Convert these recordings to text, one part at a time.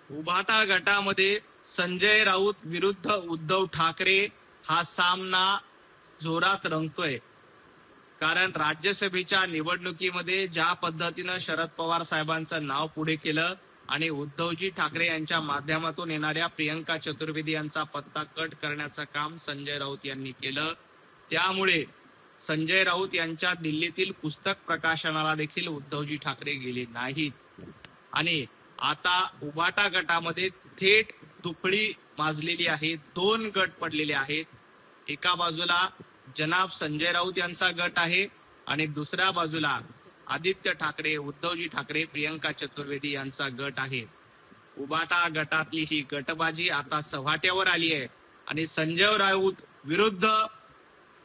उभाटा गटामध्ये संजय राऊत विरुद्ध उद्धव ठाकरे हा सामना जोरात रंगतोय. कारण राज्यसभेच्या निवडणुकीमध्ये ज्या पद्धतीनं शरद पवार साहेबांचं नाव पुढे केलं आणि उद्धवजी ठाकरे यांच्या माध्यमातून येणाऱ्या प्रियंका चतुर्वेदी यांचा पत्ता कट करण्याचं काम संजय राऊत यांनी केलं, त्यामुळे संजय राऊत यांच्या दिल्लीतील पुस्तक प्रकाशनाला देखील उद्धवजी ठाकरे गेले नाहीत. आणि आता उभाटा गटामध्ये थेट दुफळी माजलेली आहे. 2 गट पडलेले आहेत. एका बाजूला जनाब संजय राऊत यांचा गट आहे आणि दुसऱ्या बाजूला आदित्य ठाकरे, उद्धवजी ठाकरे, प्रियंका चतुर्वेदी यांचा गट आहे. उभाटा गटातली ही गटबाजी आता चव्हाट्यावर आली आहे आणि संजय राऊत विरुद्ध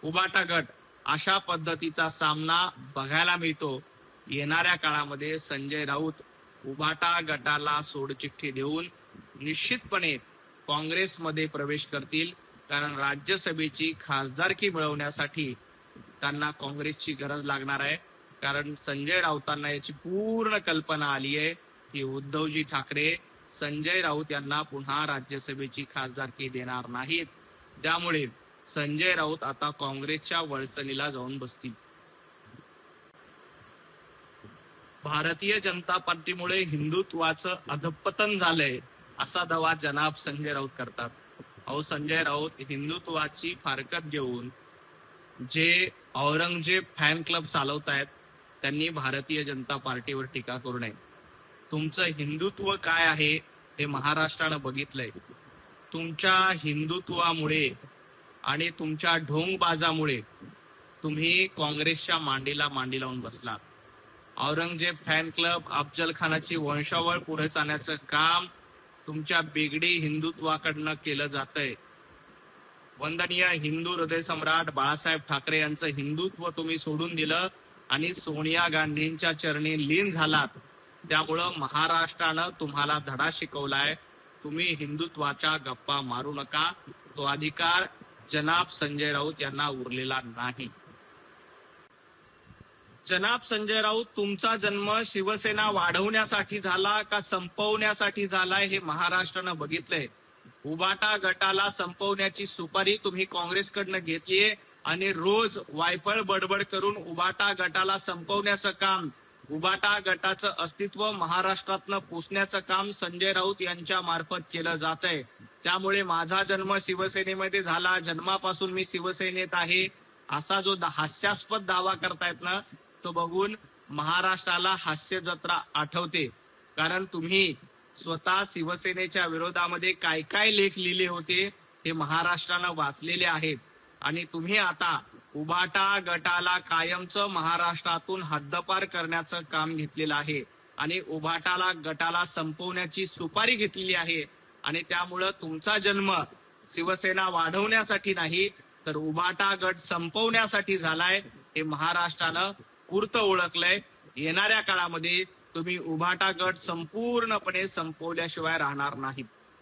उभाटा गट अशा पद्धतीचा सामना बघायला मिळतो. येणाऱ्या काळामध्ये संजय राऊत उभाटा गटाला सोडचिठ्ठी देऊन निश्चितपणे काँग्रेसमध्ये प्रवेश करतील. कारण राज्यसभेची खासदारकी मिळवण्यासाठी त्यांना काँग्रेसची गरज लागणार आहे. कारण संजय राऊतांना याची पूर्ण कल्पना आली आहे की उद्धवजी ठाकरे संजय राऊत यांना पुन्हा राज्यसभेची खासदारकी देणार नाहीत. त्यामुळे संजय राऊत आता काँग्रेसच्या वळसणीला जाऊन बसतील. भारतीय जनता पार्टीमुळे हिंदुत्वाचं अधपतन झालंय असा दावा जनाब संजय राऊत करतात. अहो, संजय राऊत हिंदुत्वाची फारकत घेऊन जे औरंगजेब फॅन क्लब चालवतायत त्यांनी भारतीय जनता पार्टीवर टीका करू नये. तुमचं हिंदुत्व काय आहे हे महाराष्ट्रानं बघितलंय. तुमच्या हिंदुत्वामुळे आणि तुमच्या ढोंगबाजामुळे तुम्ही काँग्रेसच्या मांडीला मांडी लावून बसलात. औरंगजेब फॅन क्लब, अफजल खानाची वंशावळ पुढे चालण्याचं काम तुमच्या बिगडी हिंदुत्वाकडनं केलं जातंय. वंदनीय हिंदू हृदय सम्राट बाळासाहेब ठाकरे यांचं हिंदुत्व तुम्ही सोडून दिलं आणि सोनिया गांधींच्या चरणी लीन झालात. त्यामुळं महाराष्ट्रानं तुम्हाला धडा शिकवलाय. तुम्ही हिंदुत्वाच्या गप्पा मारू नका. तो अधिकार जनाब संजय राऊत यांना उरलेला नाही. जनाब संजय राऊत, तुमचा जन्म शिवसेना वाढवण्यासाठी झाला का संपवण्यासाठी झालाय हे महाराष्ट्रानं बघितलंय. उभाटा गटाला संपवण्याची सुपारी तुम्ही काँग्रेसकडनं घेतलीये आणि रोज वायफळ बडबड करून उभाटा गटाला संपवण्याचं काम, उभाटा गटाचं अस्तित्व महाराष्ट्रातनं पुसण्याचं काम संजय राऊत यांच्या मार्फत केलं जात आहे. त्यामुळे माझा जन्म शिवसेनेमध्ये झाला, जन्मापासून मी शिवसेनेत आहे असा जो हास्यास्पद दावा करतायत ना, तो बघून महाराष्ट्राला हास्य जत्रा आठवते. कारण तुम्ही स्वतः शिवसेनेच्या विरोधामध्ये काय काय लेख लिहिले होते हे महाराष्ट्रानं वाचलेले आहेत. आणि तुम्ही आता उभाटा गटाला कायमचं महाराष्ट्रातून हद्दपार करण्याचं काम घेतलेलं आहे आणि उभाटाला गटाला संपवण्याची सुपारी घेतलेली आहे. आणि त्यामुळं तुमचा जन्म शिवसेना वाढवण्यासाठी नाही तर उभाटा गट संपवण्यासाठी झालाय हे महाराष्ट्रानं पूर्त ओळखलंय. येणाऱ्या काळामध्ये तुम्ही उभाटा गट संपूर्णपणे संपवल्याशिवाय राहणार नाहीत.